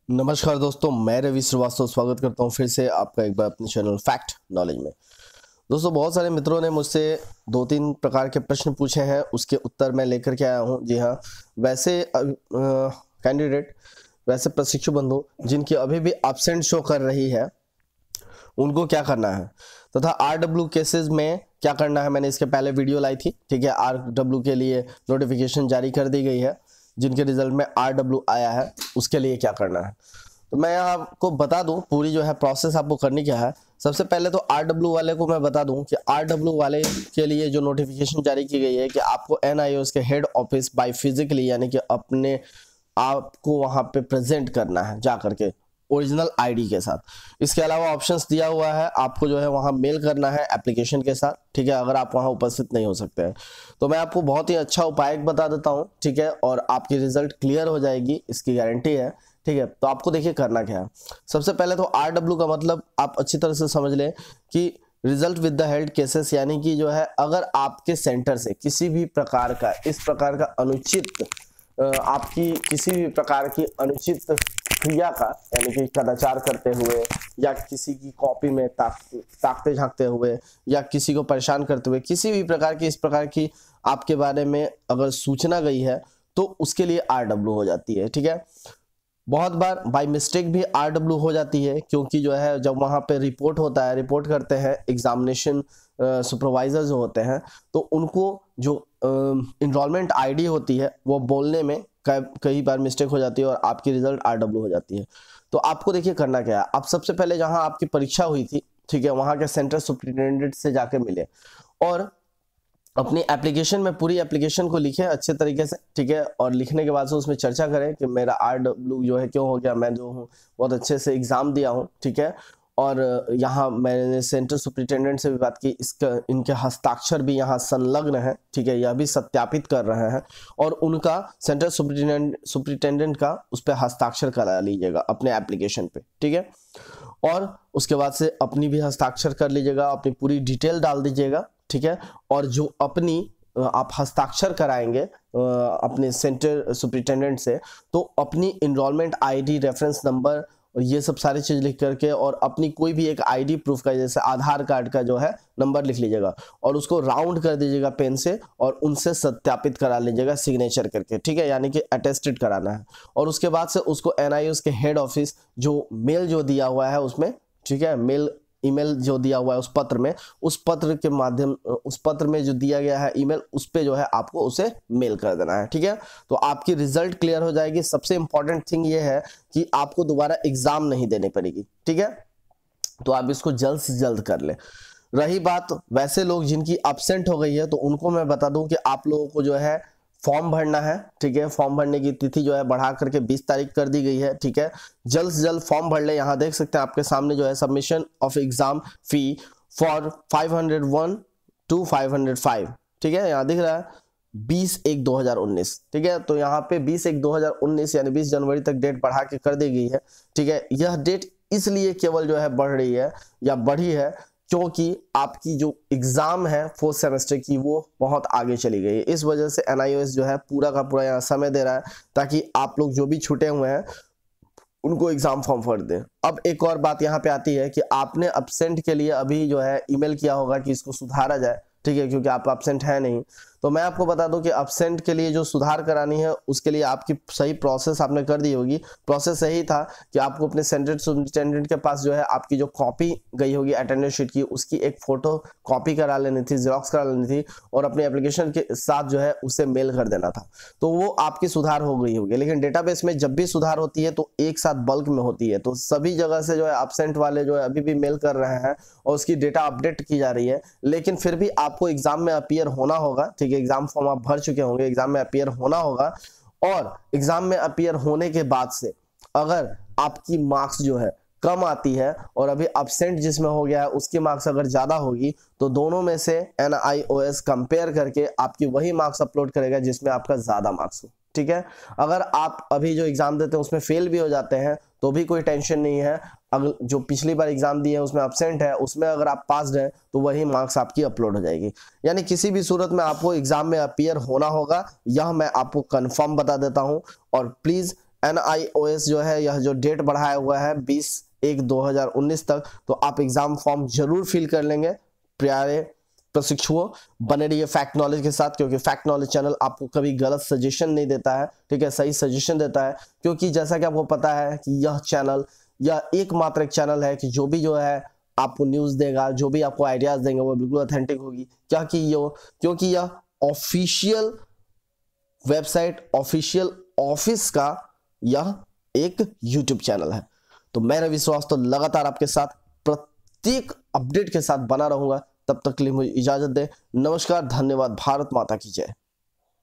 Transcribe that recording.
नमस्कार दोस्तों, मैं रवि श्रीवास्तव स्वागत करता हूं फिर से आपका एक बार अपने चैनल फैक्ट नॉलेज में। दोस्तों, बहुत सारे मित्रों ने मुझसे 2-3 प्रकार के प्रश्न पूछे हैं, उसके उत्तर मैं लेकर के आया हूं। जी हाँ, वैसे कैंडिडेट, वैसे प्रशिक्षु बंधु जिनकी अभी भी एब्सेंट शो कर रही है, उनको क्या करना है तथा RW केसेस में क्या करना है, मैंने इसके पहले वीडियो लाई थी। ठीक है, RW के लिए नोटिफिकेशन जारी कर दी गई है। जिनके रिजल्ट में RW आया है उसके लिए क्या करना है, तो मैं आपको बता दूं पूरी जो है प्रोसेस आपको करनी क्या है। सबसे पहले तो RW वाले को मैं बता दूं कि RW वाले के लिए जो नोटिफिकेशन जारी की गई है कि आपको NIOS के हेड ऑफिस बाय फिजिकली, यानी कि अपने आपको वहां पे प्रेजेंट करना है जा करके ओरिजिनल आईडी के साथ। इसके अलावा ऑप्शंस दिया हुआ है, आपको जो है वहां मेल करना है एप्लीकेशन के साथ। ठीक है, अगर आप वहां उपस्थित नहीं हो सकते हैं तो मैं आपको बहुत ही अच्छा उपाय बता देता हूं। ठीक है, और आपकी रिजल्ट क्लियर हो जाएगी, इसकी गारंटी है। ठीक है, तो आपको देखिए करना क्या है। सबसे पहले तो RW का मतलब आप अच्छी तरह से समझ लें कि result with the held cases, यानी कि जो है अगर आपके सेंटर से किसी भी प्रकार का इस प्रकार का अनुचित आपकी किसी भी प्रकार की अनुचित क्रिया का, यानी कि कदाचार करते हुए या किसी की कॉपी में ताकते झांकते हुए या किसी को परेशान करते हुए किसी भी प्रकार की इस प्रकार की आपके बारे में अगर सूचना गई है तो उसके लिए RW हो जाती है। ठीक है, बहुत बार बाय मिस्टेक भी RW हो जाती है, क्योंकि जो है जब वहां पे रिपोर्ट होता है, रिपोर्ट करते हैं एग्जामिनेशन सुपरवाइजर जो होते हैं, तो उनको जो इनरोलमेंट आईडी होती है वो बोलने में कई बार मिस्टेक हो जाती है और आपकी रिजल्ट RW हो जाती है। तो आपको देखिए करना क्या है। आप सबसे पहले जहां आपकी परीक्षा हुई थी, ठीक है, वहां के सेंटर सुपरिटेंडेंट से जाके मिले और अपनी एप्लीकेशन में पूरी एप्लीकेशन को लिखें अच्छे तरीके से। ठीक है, और लिखने के बाद से उसमें चर्चा करें कि मेरा RW जो है क्यों हो गया, मैं जो हूँ बहुत अच्छे से एग्जाम दिया हूँ। ठीक है, और यहाँ मैंने सेंटर सुपरिटेंडेंट से भी बात की, इसका इनके हस्ताक्षर भी यहाँ संलग्न है। ठीक है, यह भी सत्यापित कर रहे हैं और उनका सेंटर सुपरिटेंडेंट का उस पर हस्ताक्षर करा लीजिएगा अपने एप्लीकेशन पे। ठीक है, और उसके बाद से अपनी भी हस्ताक्षर कर लीजिएगा, अपनी पूरी डिटेल डाल दीजिएगा। ठीक है, और जो अपनी आप हस्ताक्षर कराएंगे अपने सेंटर सुपरिटेंडेंट से, तो अपनी इनरोलमेंट आईडी, रेफरेंस नंबर और ये सब सारी चीज लिख करके और अपनी कोई भी एक आईडी प्रूफ का, जैसे आधार कार्ड का जो है नंबर लिख लीजिएगा और उसको राउंड कर दीजिएगा पेन से और उनसे सत्यापित करा लीजिएगा सिग्नेचर करके। ठीक है, यानी कि अटेस्टेड कराना है। और उसके बाद से उसको NIOS के हेड ऑफिस जो मेल जो दिया हुआ है उसमें, ठीक है, मेल ईमेल जो दिया हुआ है उस पत्र में, उस पत्र के माध्यम, उस पत्र में जो दिया गया है ईमेल, उस पे जो है आपको उसे मेल कर देना है। ठीक है, तो आपकी रिजल्ट क्लियर हो जाएगी। सबसे इंपॉर्टेंट थिंग ये है कि आपको दोबारा एग्जाम नहीं देनी पड़ेगी। ठीक है, तो आप इसको जल्द से जल्द कर ले। रही बात वैसे लोग जिनकी एब्सेंट हो गई है, तो उनको मैं बता दूं कि आप लोगों को जो है फॉर्म भरना है। ठीक है, फॉर्म भरने की तिथि जो है बढ़ा करके 20 तारीख कर दी गई है। ठीक है, जल्द से जल्द फॉर्म भर ले। यहाँ देख सकते हैं आपके सामने जो है submission of exam fee for 501 to 505। ठीक है, यहाँ दिख रहा है 20/1/2019। ठीक है, तो यहाँ पे 20/1/2019 यानी 20 जनवरी तक डेट बढ़ा के कर दी गई है। ठीक है, यह डेट इसलिए केवल जो है बढ़ रही है या बढ़ी है क्योंकि आपकी जो एग्जाम है 4th सेमेस्टर की वो बहुत आगे चली गई है। इस वजह से NIOS जो है पूरा का पूरा यहाँ समय दे रहा है ताकि आप लोग जो भी छूटे हुए हैं उनको एग्जाम फॉर्म भर दें। अब एक और बात यहाँ पे आती है कि आपने एब्सेंट के लिए अभी जो है ईमेल किया होगा कि इसको सुधारा जाए। ठीक है, क्योंकि आप एब्सेंट है नहीं, तो मैं आपको बता दूं कि एब्सेंट के लिए जो सुधार करानी है उसके लिए आपकी सही प्रोसेस आपने कर दी होगी। प्रोसेस यही था कि आपको अपने सेंटर सुपरिटेंडेंट के पास जो है आपकी जो कॉपी गई होगी अटेंडेंस शीट की, उसकी एक फोटो कॉपी करा लेनी थी, जेरॉक्स करा लेनी थी और अपनी एप्लीकेशन के साथ जो है उसे मेल कर देना था। तो वो आपकी सुधार हो गई होगी। लेकिन डेटाबेस में जब भी सुधार होती है तो एक साथ बल्क में होती है, तो सभी जगह से जो है एब्सेंट वाले जो है अभी भी मेल कर रहे हैं और उसकी डेटा अपडेट की जा रही है। लेकिन फिर भी आपको एग्जाम में अपीयर होना होगा। ठीक है, एग्जाम फॉर्म आप भर चुके होंगे, एग्जाम में अपीयर होना होगा और एग्जाम में अपीयर होने के बाद से अगर आपकी मार्क्स जो है कम आती है और अभी एब्सेंट जिसमें हो गया है उसकी मार्क्स अगर ज्यादा होगी, तो दोनों में से NIOS कंपेयर करके आपकी वही मार्क्स अपलोड करेगा जिसमें आपका ज्यादा मार्क्स हो। ठीक है, अगर आप अभी जो एग्जाम देते हैं उसमें फेल भी हो जाते हैं तो भी कोई टेंशन नहीं है। अगर जो पिछली बार एग्जाम दिए हैं उसमें एब्सेंट है, उसमें अगर आप पास हैं तो वही मार्क्स आपकी अपलोड हो जाएगी। यानी किसी भी सूरत में आपको एग्जाम में अपीयर होना होगा, यह मैं आपको कंफर्म बता देता हूं। और प्लीज NIOS जो है यह जो डेट बढ़ाया हुआ है 20/1/2019 तक, तो आप एग्जाम फॉर्म जरूर फिल कर लेंगे। प्यारे प्रशिक्षुओं, बने रहिए फैक्ट नॉलेज के साथ, क्योंकि फैक्ट नॉलेज चैनल आपको कभी गलत सजेशन नहीं देता है, ठीक है, सही सजेशन देता है। क्योंकि जैसा कि आपको पता है कि यह चैनल, यह एकमात्र एक चैनल है कि जो भी जो है आपको न्यूज़ देगा, जो भी आपको आइडियाज देंगे वो बिल्कुल ऑथेंटिक होगी। क्योंकि यह ऑफिशियल वेबसाइट, ऑफिशियल ऑफिस का यह एक यूट्यूब चैनल है। तो मैं रवि श्रीवास्तव लगातार आपके साथ प्रत्येक अपडेट के साथ बना रहूंगा। तब तक के लिए मुझे इजाजत दें। नमस्कार, धन्यवाद, भारत माता की जय।